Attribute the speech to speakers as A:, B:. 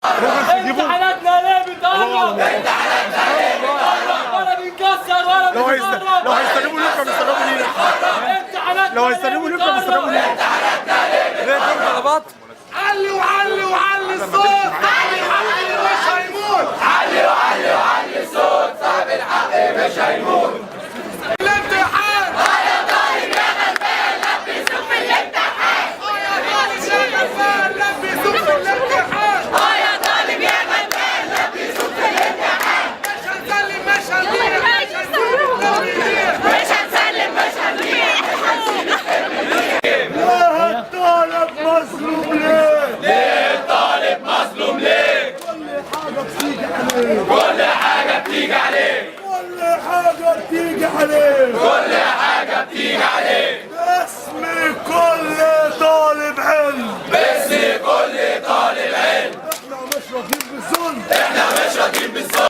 A: امتحاناتنا ليه بتقرب؟ ولا بنكسر ولا بنتقرب.
B: لو هيستلموا لكم يستلموا لينا.
A: امتحاناتنا
B: لو هيستلموا لكم يستلموا لينا. ليه كم طلبات؟
C: علي وعلي وعلي الصوت، علي وعلي مش هيموت، علي وعلي وعلي الصوت، صاحب الحق مش هيموت. الامتحان يا طالب يا غلبان لبسوك في الامتحان، يا طالب يا غلبان لبسوك في الامتحان، يا طالب يا غلبان لبسوك في الامتحان. مش هنسلم مش هنبيع مش هنسلم مش هنبيع.
B: ليه الطالب مظلوم ليه؟
C: ليه الطالب مظلوم ليه؟
B: كل حاجة بتيجي عليه.
C: كل حاجة بتيجي عليه.
B: كل حاجة بتيجي عليه.
C: باسم كل طالب علم.
B: باسم كل طالب علم.
C: احنا مش راضيين بالظلم.
B: احنا